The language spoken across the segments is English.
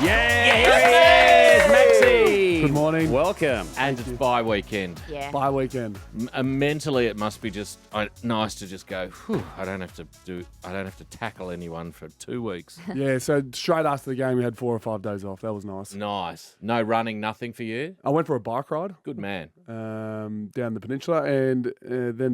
Yeah, here he is, Maxie. Good morning. Welcome. And it's bye weekend. Yeah. Bye weekend. Mentally, it must be just nice to just go. Whew, I don't have to tackle anyone for 2 weeks. Yeah, so straight after the game, we had 4 or 5 days off. That was nice. Nice. No running, nothing for you. I went for a bike ride Good man. down the peninsula, and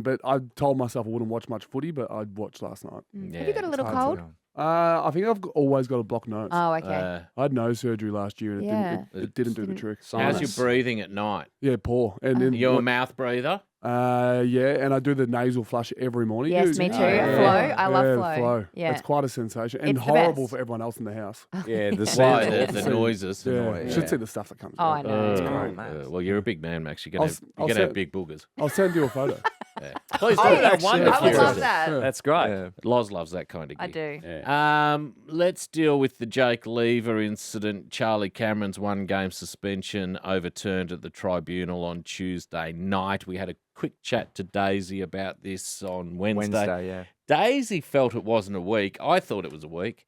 but I told myself I wouldn't watch much footy, but I'd watch last night. Yeah, Have you got a little It's cold? hard I think I've always got a blocked nose. Oh, okay. I had nose surgery last year, and Yeah. it didn't do the trick. How's your breathing at night? Yeah, poor. And then You're a mouth breather. yeah, and I do the nasal flush every morning. Yes, me too. Yeah. Flow. I love Yeah, flow. Yeah. It's quite a sensation, and It's the horrible best. for everyone else in the house. Yeah, the Why? sound. The noises. Yeah, you should see the stuff that comes Oh, out. I know. It's great. Well, you're a big man, Max. You're gonna I'll have send- big boogers. I'll send you a photo. Yeah. Please do. Oh, yeah, actually, I would yeah. love that. Yeah. That's great. Yeah. Loz loves that kind of I gig. do. Let's deal with the Jake Lever incident. Charlie Cameron's 1-game suspension overturned at the tribunal on Tuesday night. We had a quick chat to Daisy about this on Wednesday. Yeah. Daisy felt it wasn't a week. I thought it was a week.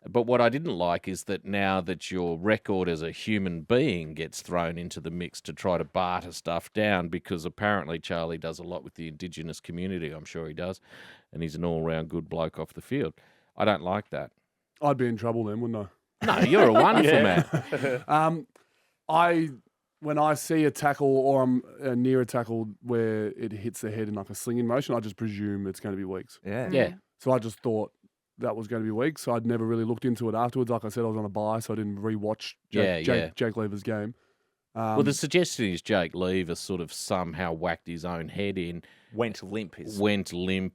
But what I didn't like is that now that your record as a human being gets thrown into the mix to try to barter stuff down, because apparently Charlie does a lot with the Indigenous community, I'm sure he does, and he's an all-round good bloke off the field. I don't like that. I'd be in trouble then, wouldn't I? No, you're a wonderful man. When I see a tackle or I'm near a tackle where it hits the head in like a slinging motion, I just presume it's going to be weeks. Yeah. Yeah. So I just thought that was going to be weeks. So I'd never really looked into it afterwards. Like I said, I was on a bye, so I didn't rewatch Jake Lever's game. Well, the suggestion is Jake Lever sort of somehow whacked his own head in, Went limp.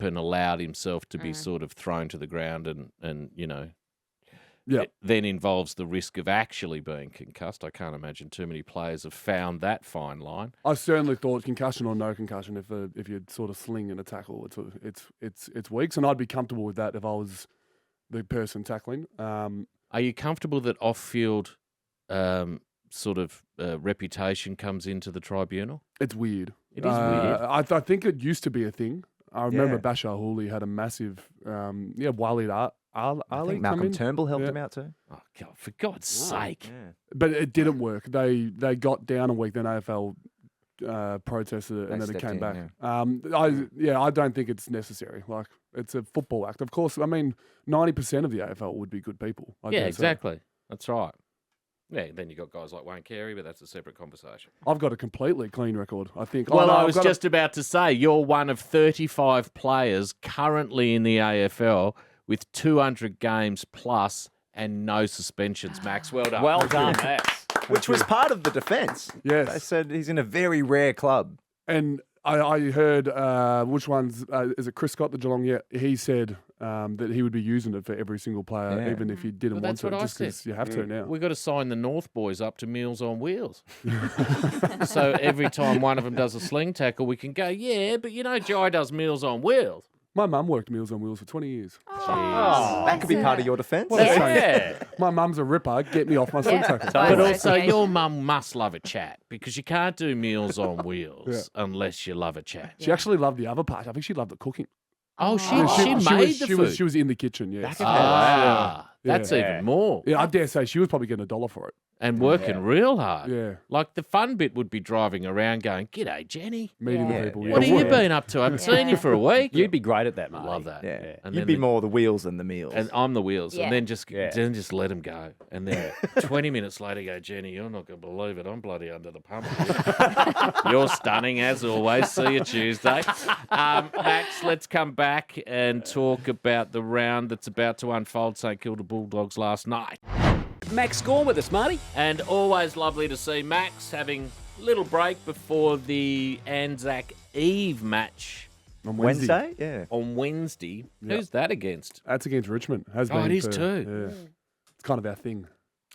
and allowed himself to be sort of thrown to the ground and you know, Yeah. it then involves the risk of actually being concussed. I can't imagine too many players have found that fine line. I certainly thought concussion or no concussion. If you sort of sling in a tackle, it's weeks, and I'd be comfortable with that if I was the person tackling. Are you comfortable that off-field sort of reputation comes into the tribunal? It's weird. It is weird. I think it used to be a thing. I remember Yeah. Bashar Hooley had a massive, Walid Ali I think come Malcolm in. Turnbull helped Yeah. him out too. Oh, God, for God's sake. Yeah. But it didn't work. They got down a week, then AFL protested it, They and then it stepped came in, back. I don't think it's necessary. Like, it's a football act. Of course, I mean, 90% of the AFL would be good people. I Yeah, dare say. exactly. That's right. Yeah, then you got guys like Wayne Carey, but that's a separate conversation. I've got a completely clean record, I think. Well, no, I I've was got just about to say, you're one of 35 players currently in the AFL with 200 games plus and no suspensions, Max. Well done. Well done, Max. Which was part of the defence. Yes. They said he's in a very rare club. And I heard which one's is it Chris Scott, the Geelong? Yeah, he said that he would be using it for every single player, Yeah. even if he didn't Well, want that's to, what I just because said. you have to now. We've got to sign the North boys up to Meals on Wheels. So every time one of them does a sling tackle, we can go, yeah, but you know, Jai does Meals on Wheels. My mum worked Meals on Wheels for 20 years. That could be part of your defence. What a shame. Yeah. My mum's a ripper. Get me off my sling tackle. But Both also, associations. your mum must love a chat because you can't do Meals on Wheels unless you love a chat. She actually loved the other part. I think she loved the cooking. Oh, she Yeah, made was, the she food. was she was in the kitchen. Yeah, That's Yeah. even more. yeah. I dare say she was probably getting $1 for it. And working real hard. Yeah, Like the fun bit would be driving around going, "G'day, Jenny. meeting Yeah. the people. What have yeah. you been up to? I haven't seen you for a week." You'd be great at that, mate. Love that. Yeah. And You'd then be the- more the wheels than the meals. And I'm the wheels, Yeah. and then just Yeah. let him go, and then 20 minutes later, go, Jenny, you're not going to believe it. I'm bloody under the pump. You're stunning as always. See you Tuesday, Max. Let's come back and talk about the round that's about to unfold. St Kilda Bulldogs last night, Max Gawn with us, Marty. and always lovely to see Max having a little break before the Anzac Eve match On Wednesday? Yeah. on Wednesday. Who's that against? That's against Richmond. Has Oh, been it is for- too. Yeah. It's kind of our thing.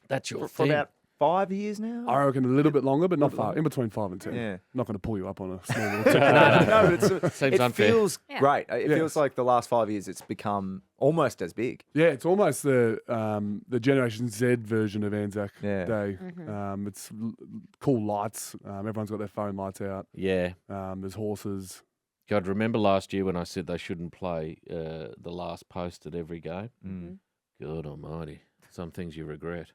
That's your For thing. about 5 years now? I reckon a little bit longer, but not far. In between 5 and 10. Yeah. I'm not going to pull you up on a small little tick. No, but Seems it unfair. feels Yeah. great. It Yeah. feels like the last 5 years it's become almost as big. Yeah, it's almost the Generation Z version of Anzac Yeah. Day. It's cool lights. Everyone's got their phone lights out. Yeah. There's horses. God, remember last year when I said they shouldn't play the last post at every game? Mm. God almighty. Some things you regret.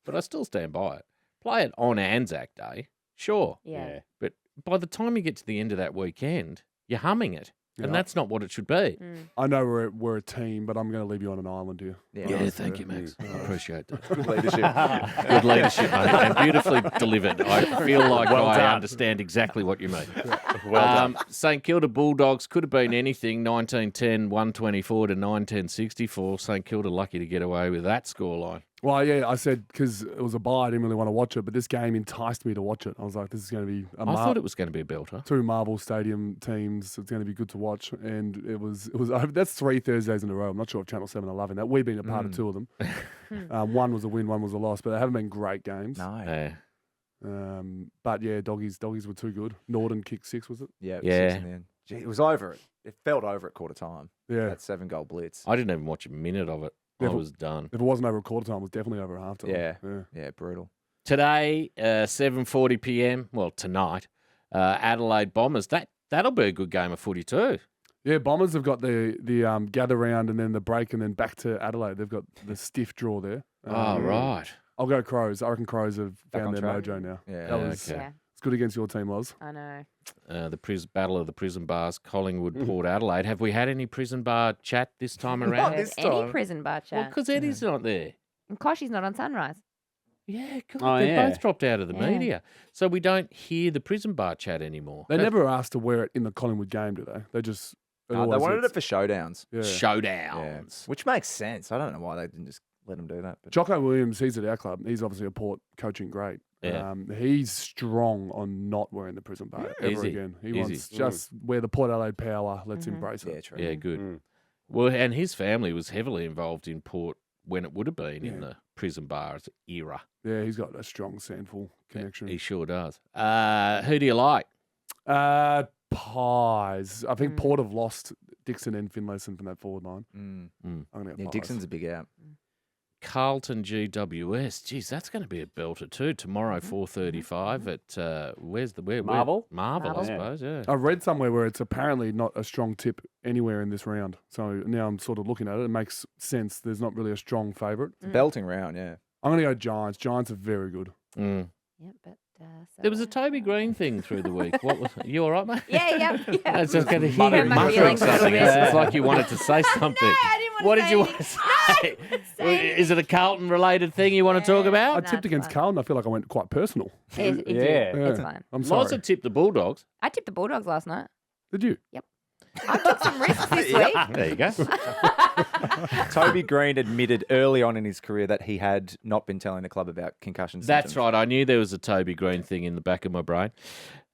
but I still stand by it. Play it on Anzac Day, sure. Yeah. But by the time you get to the end of that weekend, you're humming it. And Yeah. that's not what it should be. I know we're a team, but I'm going to leave you on an island here. Yeah, thank you, Max. I appreciate that. Good leadership. Good leadership, mate, and beautifulully delivered. I feel like I understand exactly what you mean. St Kilda Bulldogs could have been anything, 1910, 124 to 1964. St Kilda lucky to get away with that scoreline. Well, yeah, I said because it was a bye, I didn't really want to watch it, but this game enticed me to watch it. I was like, this is going to be I thought it was going to be a belter. two Marvel Stadium teams. It's going to be good to watch, and it was. That's 3 Thursdays in a row. I'm not sure if Channel 7 are loving that. We've been a part of 2 of them. One was a win, one was a loss, but they haven't been great games. No. Yeah. But yeah, doggies were too good. Norton kicked 6, was it? Yeah. Yeah. 6 in the end. Gee, it was over. It felt over at quarter time. Yeah. That 7-goal blitz. I didn't even watch a minute of it. Yeah, I but- was done. If it wasn't over a quarter time, it was definitely over a half time. Yeah. Yeah. Yeah, brutal. Today, 7:40 p.m. Well, tonight, Adelaide Bombers. That'll be a good game of footy too. Yeah, Bombers have got the gather round and then the break and then back to Adelaide. They've got the stiff draw there. Oh, right. I'll go Crows. I reckon Crows have Back found on their track. mojo now. Yeah. That was Okay. Yeah. it's good against your team, Loz. I know. The Battle of the Prison Bars, Collingwood, Port Adelaide. Have we had any prison bar chat this time around? this Any time. prison bar Well, chat. because Eddie's not there. And Koshy's not on Sunrise. Yeah, God, Oh, they've yeah. both dropped out of the Yeah. media. So we don't hear the prison bar chat anymore. They never asked to wear it in the Collingwood game, do they? They just They always wanted hits. it for showdowns. Yeah. Showdowns. Which makes sense. I don't know why they didn't just let him do that. But Jocko Williams, he's at our club. He's obviously a Port coaching great. Yeah. He's strong on not wearing the prison bar Is ever he? again. He Is he? wants just where the Port Adelaide power. Let's embrace yeah, it. true. Yeah, good. Mm. Well, and his family was heavily involved in Port when it would have been in Yeah. the prison bars era. Yeah, he's got a strong Sandful connection. He sure does. Who do you like? Pies. I think Port have lost Dixon and Finlayson from that forward line. Mm. I'm gonna go Yeah, Pies. Dixon's a big out. Carlton GWS. Geez, that's going to be a belter too. Tomorrow, Mm-hmm. 4:35 at where's the where? Marvel? Marvel, I Marvel. suppose. Yeah. I read somewhere where it's apparently not a strong tip anywhere in this round. So now I'm sort of looking at it. It makes sense. There's not really a strong favourite. It's a belting round, yeah. I'm going to go Giants. Giants are very good. Mm. Yeah, but so There was a Toby Green thing through the week. What was you all right, mate? Yeah. I was just going to hear Muttering you my muttering feelings a little something. bit. It's like you wanted to say something. I didn't want What to did say you want to anything. say? Is it a Carlton related thing you want to talk I about? No, tipped it's against fine. Carlton. I feel like I went quite personal. It did. Yeah. It's Yeah. fine. I'm sorry. Loza tipped the Bulldogs. I tipped the Bulldogs last night. Did you? I took some risks this week. There you go. Toby Green admitted early on in his career that he had not been telling the club about concussion That's symptoms. right. I knew there was a Toby Green thing in the back of my brain.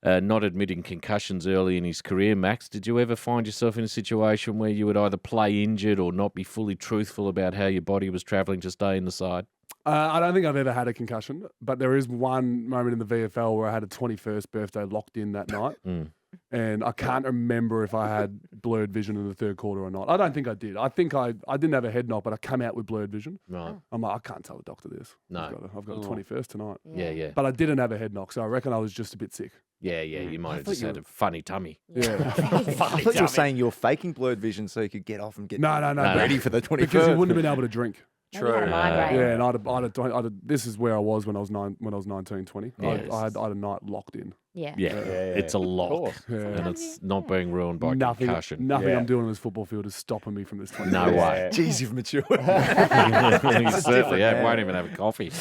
Not admitting concussions early in his career. Max, did you ever find yourself in a situation where you would either play injured or not be fully truthful about how your body was travelling to stay in the side? I don't think I've ever had a concussion, but there is one moment in the VFL where I had a 21st birthday locked in that night. And I can't remember if I had blurred vision in the third quarter or not. I don't think I did. I think I didn't have a head knock, but I come out with blurred vision. Right. I'm like, I can't tell the doctor this. No. I've got a 21st tonight. Yeah. But I didn't have a head knock, so I reckon I was just a bit sick. Yeah. You might have thought just you had a funny tummy. Yeah. I thought you were saying you're faking blurred vision so you could get off and get No. ready for the 21st. Because you wouldn't have been able to drink. Maybe you had a migraine. Yeah, and I'd have, this is where I was when I was 19, 20. Yes. I had a night locked in. Yeah. Yeah. It's a lock. course. Yeah. And it's not being ruined by Nothing concussion. I'm doing on this football field is stopping me from this 20. No way. Jeez, you've matured. You certainly have. man. Won't even have a coffee.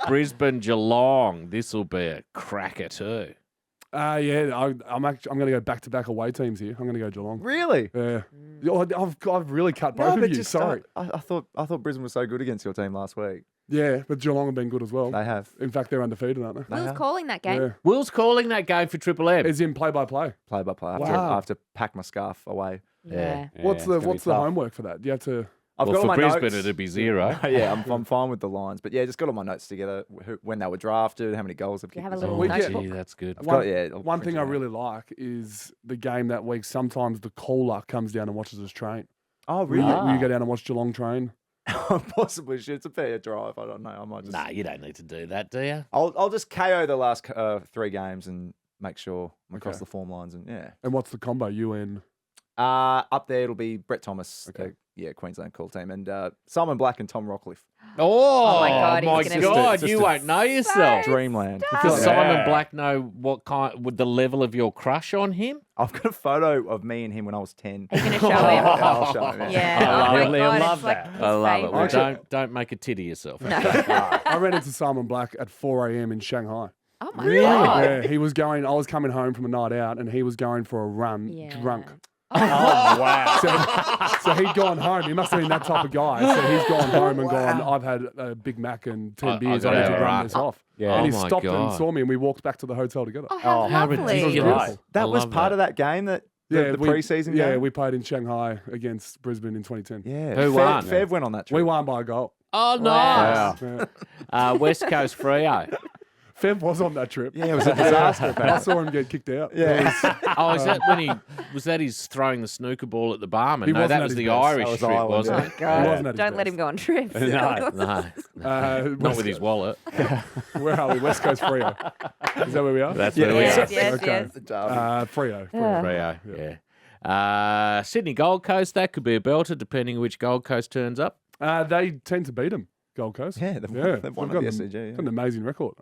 Brisbane Geelong. This will be a cracker too. Yeah, I'm going to go back-to-back away teams here. I'm going to go Geelong. Really? Yeah. I've really cut both of you. Sorry. I thought Brisbane was so good against your team last week. Yeah, but Geelong have been good as well. They have. In fact, they're undefeated, aren't they? Who's calling that game? Yeah. Will's calling that game for Triple M. It's in play-by-play. Play by play. Wow. I have to pack my scarf away. Yeah. What's it's the gonna be tough. homework for that? Do you have to... I've Well, got for all my Brisbane, notes. it'd be 0. Yeah, I'm fine with the lines, but yeah, just got all my notes together. When they were drafted, how many goals they've Do you kicked. have a as little well. We get- notebook? Gee, that's good. I've got, yeah, I'll One print thing it I out. really like is the game that week. Sometimes the caller comes down and watches us train. Oh, Will really? you go down and watch Geelong train? I possibly should. It's a fair drive. I don't know. I might just. Nah, you don't need to do that, do you? I'll just KO the last 3 games and make sure I'm across Okay. the form lines and yeah. And what's the combo? UN. Up there it'll be Brett Thomas, Okay. Queensland call team. And Simon Black and Tom Rockcliffe. Oh, my God, my he's gonna be God, just you a won't know yourself. Dreamland. Does Yeah. Simon Black know what kind, with the level of your crush on him? I've got a photo of me and him when I was 10. Are you going to show him? I'll show him. Yeah. I Oh love my it. He'll God, love it's like that. his I love it. Well, favourite. don't make a tit of yourself. No. I ran into Simon Black at 4 a.m. in Shanghai. Oh my Really? God. Yeah, he was going. I was coming home from a night out, and he was going for a run, Yeah. drunk. Oh, wow. So he'd gone home. He must have been that type of guy. So he's gone home and gone, I've had a Big Mac and 10 beers. I gotta need to have a run run. this off. Yeah. And he Oh my stopped God. and saw me, and we walked back to the hotel together. Oh, how How lovely. ridiculous. Beautiful. That was love part that. of that game, that the we- pre-season Yeah, game? we played in Shanghai against Brisbane in 2010. Yeah. Who won? Fev went on that trip. We won by a goal. Oh, nice. Yeah. West Coast Freo. Fev was on that trip. Yeah, it was a disaster. I saw him get kicked out. Yeah. Oh, is that when was that his throwing the snooker ball at the barman? He No, wasn't that at was his the best. Irish That was trip, Ireland, wasn't yeah. it? He wasn't at his Don't let best. him go on trips. No. No, not West- with his wallet. Where are we? West Coast Freo. Is that where we are? That's Yes, where we are. yes, Okay. yes. Freo. Yeah. Freo, yeah. Sydney Gold Coast, that could be a belter depending which Gold Coast turns up. They tend to beat them, Gold Coast. Yeah, they've won at the got SCG, yeah. got an amazing record.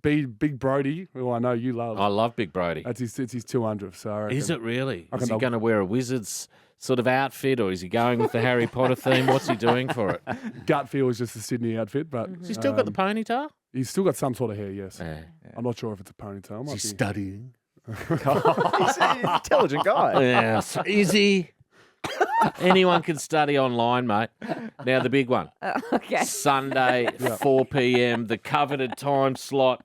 Big Brody, who I know you love. I love Big Brody. It's his 200th. So I reckon. Is it really? I Is reckon he they'll- going to wear a wizard's sort of outfit, or is he going with the Harry Potter theme? What's he doing for it? Gut feel is just a Sydney outfit, but Has he still got the ponytail? he's still got some sort of hair. Yes, Yeah. I'm not sure if it's a ponytail. Might be. studying? He's an intelligent guy. Yes. Is he? Anyone can study online, mate. Now the big one. Okay. Sunday, 4 p.m, the coveted time slot.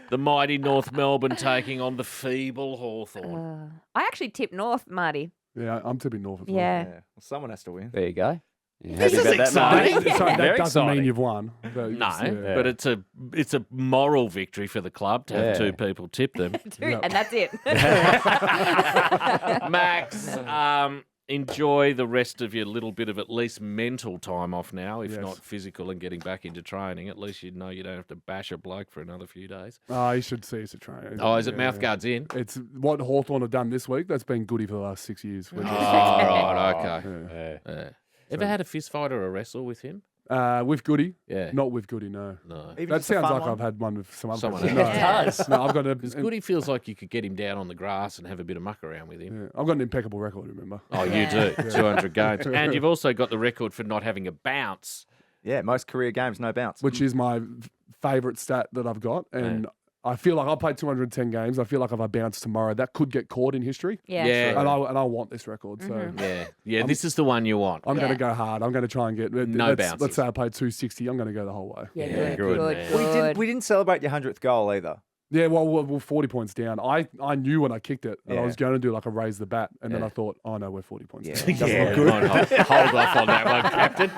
The mighty North Melbourne taking on the feeble Hawthorn. I actually tipped North, Marty. Yeah, I'm tipping North as well. Yeah. Yeah. Well, someone has to win. There you go. You This happy is about that, exciting. Marty? So that Very doesn't mean exciting. you've won. But No, it's, but it's a moral victory for the club to have Yeah. two people tip them. Dude, and that's it. Max, enjoy the rest of your little bit of at least mental time off now, if Yes. not physical and getting back into training. At least you know you don't have to bash a bloke for another few days. you should see us a train. Oh, is it mouthguards in? It's what Hawthorn have done this week. That's been goody for the last 6 years. Oh, right, okay. Yeah. Yeah. Ever had a fist fight or a wrestle with him? With Goody, Yeah. not with Goody. No, No. Even that just a sounds fun like one? I've had one with some other Someone person. else. No, I've got a. Because Goody feels like you could get him down on the grass and have a bit of muck around with him. Yeah, I've got an impeccable record. Remember? Oh, you do. 200 games. And you've also got the record for not having a bounce. Yeah, most career games, no bounce. Which is my favourite stat that I've got, and I feel like I played 210 games. I feel like if I bounce tomorrow, that could get caught in history. Yeah. Yeah. And I want this record. So Yeah, this is the one you want. I'm going Yeah. to go hard. I'm going to try and get No let's bounces. say I played 260. I'm going to go the whole way. Yeah, Yeah, good, good, good, man. We didn't celebrate your 100th goal either. Yeah, well, 40 points down. I knew when I kicked it, and I Yeah. was going to do like a raise the bat, and then Yeah. I thought, oh no, we're 40 points Yeah. down. Doesn't look Hold off on that one, Captain.